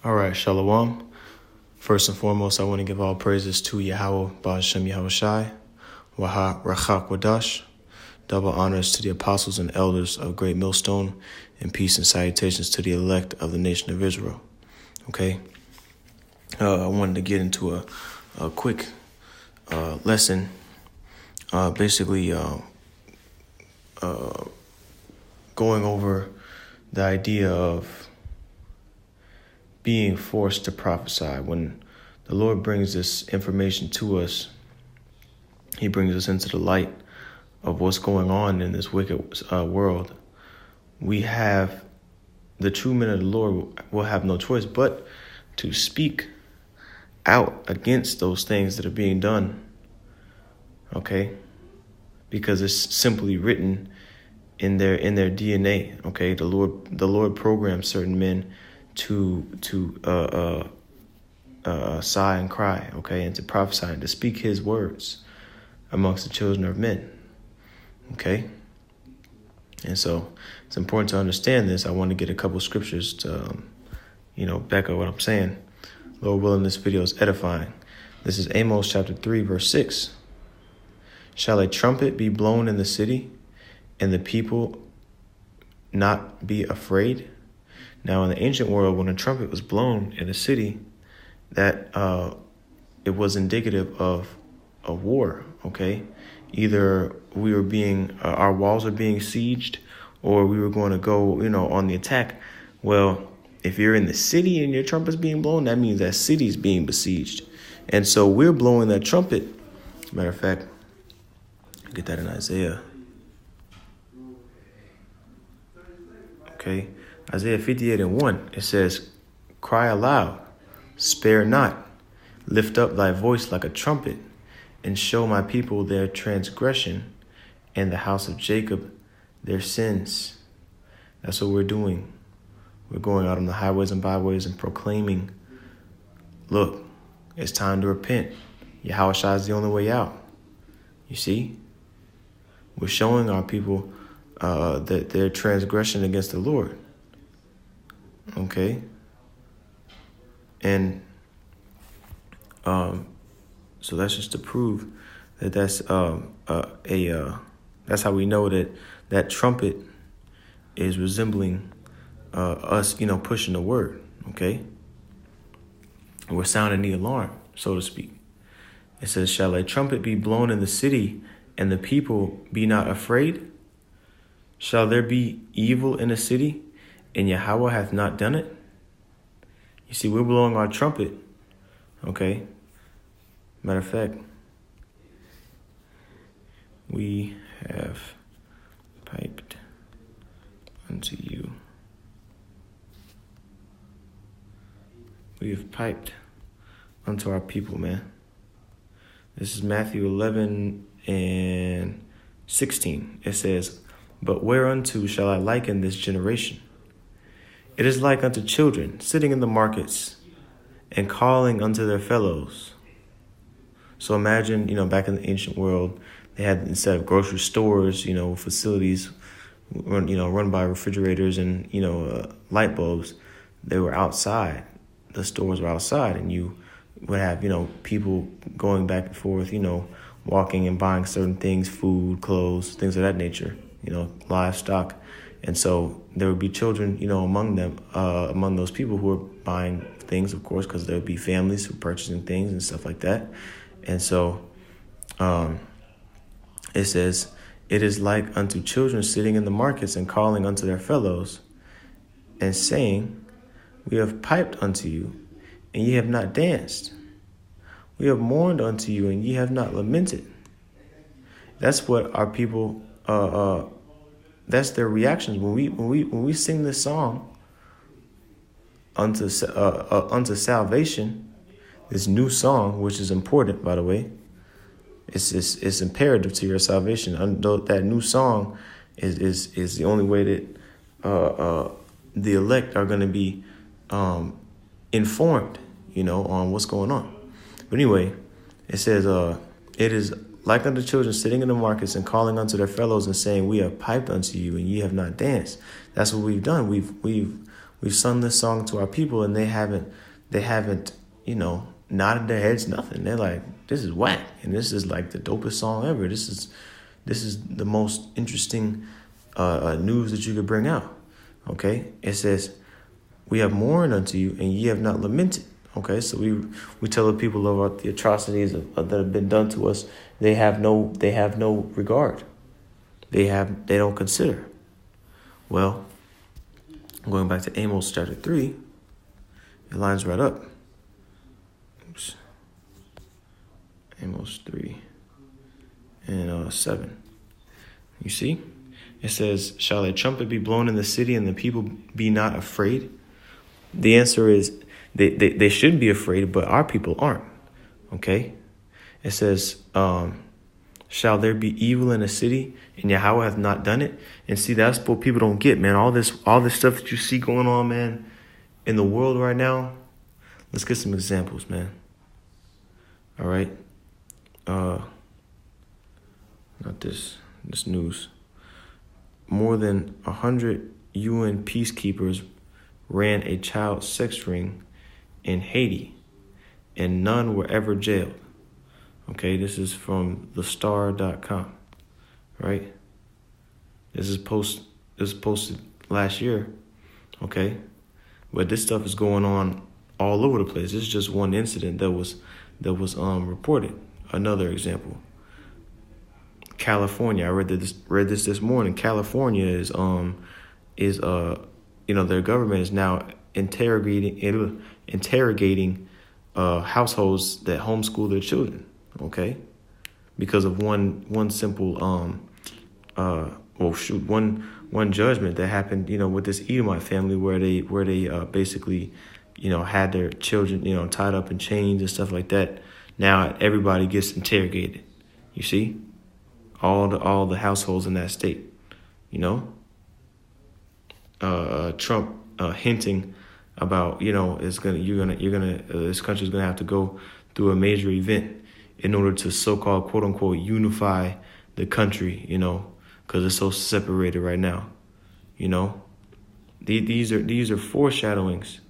All right, Shalom. First and foremost, I want to give all praises to Yahweh, Ba'ashem Yahushai, Waha Rachak Wadash. Double honors to the apostles and elders of Great Millstone, and peace and salutations to the elect of the nation of Israel. Okay? I wanted to get into a quick lesson, basically going over the idea of being forced to prophesy. When the Lord brings this information to us, he brings us into the light of what's going on in this wicked world. We have, the true men of the Lord will have no choice but to speak out against those things that are being done. Okay? Because it's simply written in their DNA. Okay? The Lord programmed certain men to sigh and cry, okay, and to prophesy and to speak his words amongst the children of men. Okay? And so it's important to understand this. I want to get a couple scriptures to back up what I'm saying. Lord willing, this video is edifying. This is Amos chapter 3, verse 6. Shall a trumpet be blown in the city, and the people not be afraid? Now, in the ancient world, when a trumpet was blown in a city, that it was indicative of a war, okay? Either we were being, our walls are being sieged, or we were going to go, on the attack. Well, if you're in the city and your trumpet's being blown, that means that city's being besieged. And so we're blowing that trumpet. Matter of fact, get that in Isaiah. Okay. Isaiah 58:1, it says, cry aloud, spare not, lift up thy voice like a trumpet, and show my people their transgression, and the house of Jacob their sins. That's what we're doing. We're going out on the highways and byways and proclaiming, look, it's time to repent. Yahushua is the only way out. You see? We're showing our people that their transgression against the Lord. Okay, and so that's just to prove that that's that's how we know that trumpet is resembling us, pushing the word. Okay, we're sounding the alarm, so to speak. It says, "Shall a trumpet be blown in the city, and the people be not afraid? Shall there be evil in a city, and Yahweh hath not done it?" You see, we're blowing our trumpet, okay? Matter of fact, we have piped unto you. We have piped unto our people, man. This is Matthew 11:16. It says, "But whereunto shall I liken this generation? It is like unto children sitting in the markets and calling unto their fellows." So imagine, back in the ancient world, they had, instead of grocery stores, facilities run by refrigerators and, light bulbs, they were outside. The stores were outside, and you would have, people going back and forth, walking and buying certain things, food, clothes, things of that nature, livestock. And so there would be children, among them, among those people who were buying things, of course, because there would be families who were purchasing things and stuff like that. And so it says, "It is like unto children sitting in the markets and calling unto their fellows and saying, we have piped unto you, and ye have not danced. We have mourned unto you, and ye have not lamented." That's what our people that's their reactions when we sing this song unto salvation, this new song, which is important, by the way. It's imperative to your salvation. That new song is the only way that the elect are going to be informed, on what's going on. But anyway, it says, "It is like unto children sitting in the markets and calling unto their fellows and saying, we have piped unto you, and ye have not danced." That's what we've done. We've We've sung this song to our people, and they haven't, nodded their heads, nothing. They're like, this is whack, and this is like the dopest song ever. This is the most interesting news that you could bring out. Okay, it says, we have mourned unto you, and ye have not lamented. Okay, so we tell the people about the atrocities that have been done to us. They have no regard. They don't consider. Well, going back to Amos chapter 3, it lines right up. Oops. Amos 3 and 7. You see? It says, shall a trumpet be blown in the city and the people be not afraid? The answer is they should be afraid, but our people aren't. Okay? It says, shall there be evil in a city and Yahweh hath not done it? And see, that's what people don't get, man. All this stuff that you see going on, man, in the world right now. Let's get some examples, man. All right. Not this news. More than 100 UN peacekeepers ran a child sex ring in Haiti, and none were ever jailed. Okay, this is from thestar.com, right? This is posted last year, okay? But this stuff is going on all over the place. This is just one incident that was reported. Another example. California. I read this morning. California is their government is now interrogating households that homeschool their children. Okay, because of one simple one judgment that happened, with this Edomite family where they basically, had their children, tied up in chains and stuff like that. Now everybody gets interrogated. You see, all the households in that state. Trump hinting about this country's gonna have to go through a major event in order to so-called quote unquote unify the country, because it's so separated right now. These are foreshadowings.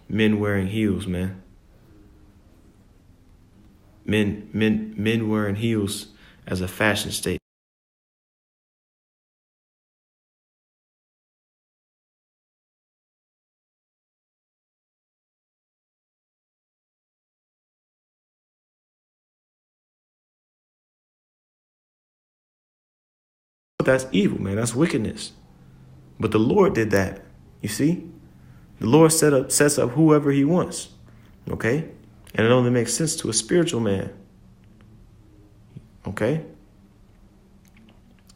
Men wearing heels, man. Men wearing heels as a fashion statement. That's evil, man. That's wickedness. But the Lord did that. You see? The Lord sets up whoever he wants. Okay? And it only makes sense to a spiritual man. Okay?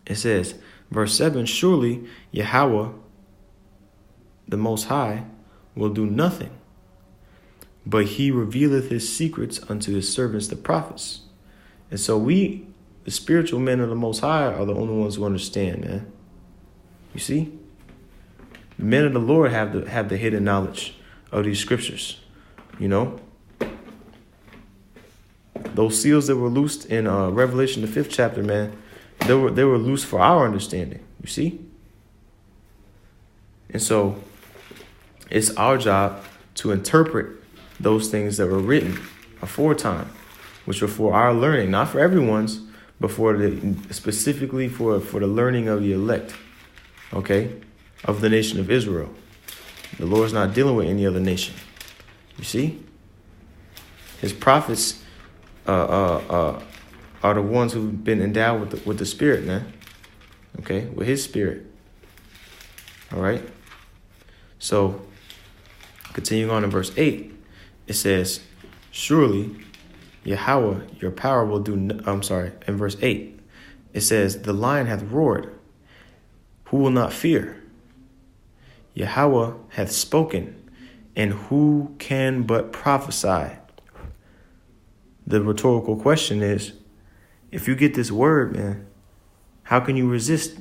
It says, verse 7, surely Yahweh, the Most High, will do nothing, but he revealeth his secrets unto his servants, the prophets. And so we, the spiritual men of the Most High, are the only ones who understand, man. You see? The men of the Lord have the hidden knowledge of these scriptures. Those seals that were loosed in Revelation, the 5th chapter, man, they were loose for our understanding. You see? And so it's our job to interpret those things that were written aforetime, which are for our learning, not for everyone's, but specifically for the learning of the elect, okay, of the nation of Israel. The Lord's not dealing with any other nation. You see? His prophets are the ones who've been endowed with the Spirit, man. Okay, with his Spirit. All right. So, continuing on in verse 8, it says, surely Yahweh, your power will do... in verse 8, it says, the lion hath roared. Who will not fear? Yahweh hath spoken, and who can but prophesy? The rhetorical question is, if you get this word, man, how can you resist?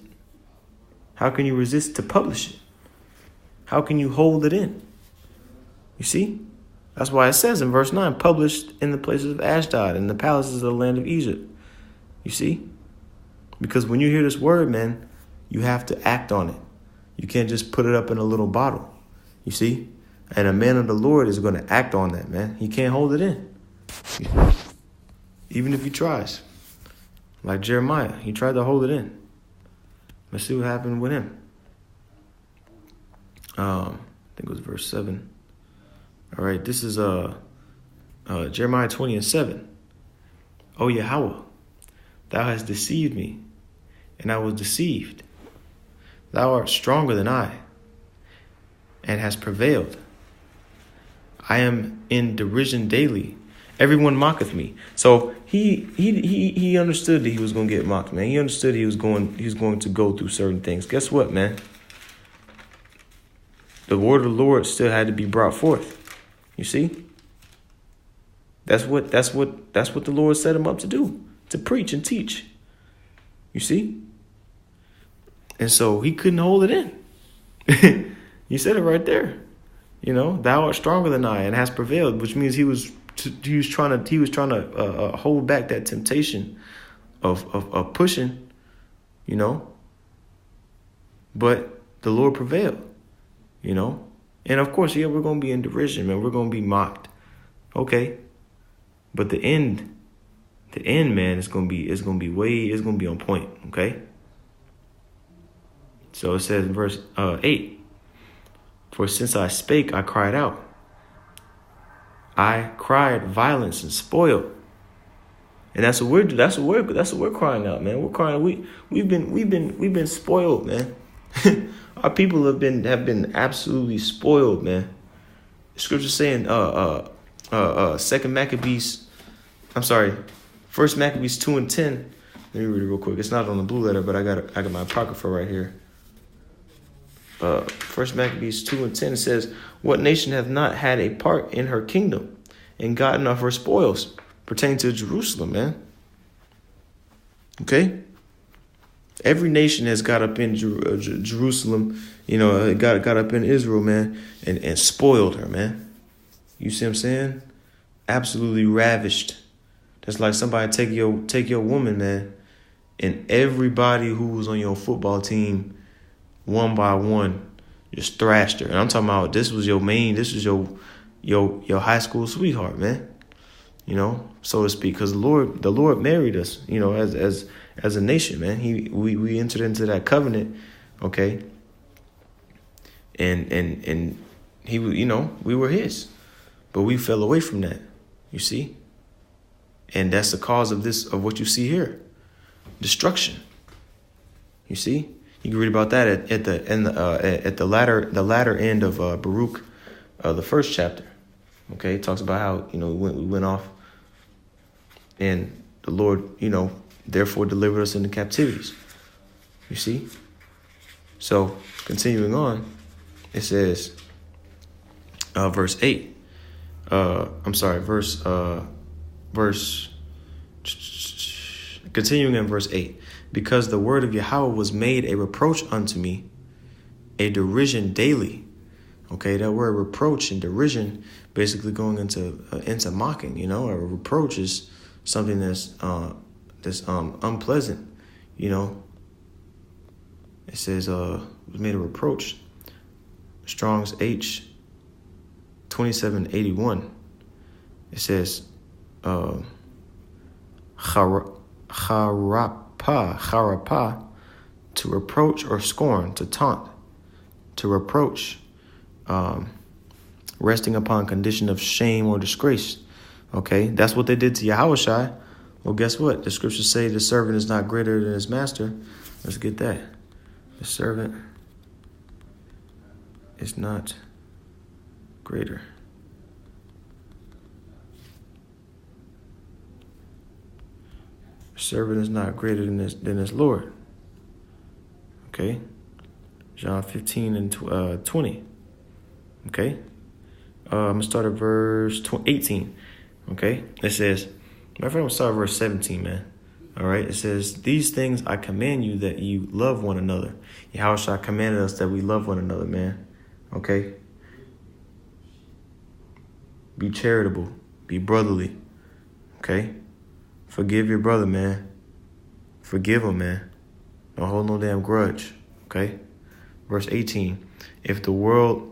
How can you resist to publish it? How can you hold it in? You see? That's why it says in verse 9, published in the places of Ashdod, in the palaces of the land of Egypt. You see? Because when you hear this word, man, you have to act on it. You can't just put it up in a little bottle. You see? And a man of the Lord is going to act on that, man. He can't hold it in. Even if he tries. Like Jeremiah, he tried to hold it in. Let's see what happened with him. I think it was verse 7. All right, this is Jeremiah 20:7. O Yahweh, thou hast deceived me, and I was deceived. Thou art stronger than I, and hast prevailed. I am in derision daily. Everyone mocketh me. So he understood that he was going to get mocked, man. He understood he was going to go through certain things. Guess what, man? The word of the Lord still had to be brought forth. You see? That's what the Lord set him up to do, to preach and teach. You see? And so he couldn't hold it in. You said it right there. You know, thou art stronger than I and hast prevailed, which means he was trying to hold back that temptation of pushing, you know. But the Lord prevailed, you know. And of course, yeah, we're gonna be in derision, man. We're gonna be mocked, okay. But the end, man, it's gonna be on point, okay. So it says in verse 8, for since I spake, I cried out. I cried violence and spoil. And that's what we're crying out, man. We're crying. We've been spoiled, man. Our people have been absolutely spoiled, man. The scripture saying, First Maccabees 2:10. Let me read it real quick. It's not on the blue letter, but I got my apocrypha right here. First Maccabees 2:10 says, what nation hath not had a part in her kingdom and gotten of her spoils pertaining to Jerusalem, man? Okay? Every nation has got up in Jerusalem, you know, got up in Israel, man, and spoiled her, man. You see what I'm saying? Absolutely ravished. That's like somebody take your woman, man, and everybody who was on your football team, one by one, just thrashed her. And I'm talking about this was your high school sweetheart, man. You know, so to speak, because the Lord married us, you know, as a nation, man. We entered into that covenant, okay. And he, you know, we were his, but we fell away from that. You see, and that's the cause of what you see here, destruction. You see. You can read about that at the latter end of Baruch, the first chapter. Okay, it talks about how, you know, we went off, and the Lord, you know, therefore delivered us into captivities. You see. So continuing on, it says, verse 8. Continuing in verse 8. Because the word of Yahweh was made a reproach unto me, a derision daily. Okay, that word reproach and derision basically going into mocking. You know, a reproach is something that's unpleasant. You know, it says was made a reproach. Strong's H 2781. It says charapa, to reproach or scorn, to taunt, to reproach, resting upon condition of shame or disgrace. Okay, that's what they did to Yahushua. Well, guess what? The scriptures say the servant is not greater than his master. Let's get that. The servant is not greater. Servant is not greater than his Lord. Okay, John 15 and 20. Okay, I'm gonna start at verse 18. Okay, it says, matter of fact, I'm gonna start at verse 17, man. All right, it says, these things I command you, that you love one another. Yahushua commanded us that we love one another, man. Okay, be charitable, be brotherly. Okay. Forgive your brother, man. Forgive him, man. Don't hold no damn grudge, okay? Verse 18, if the world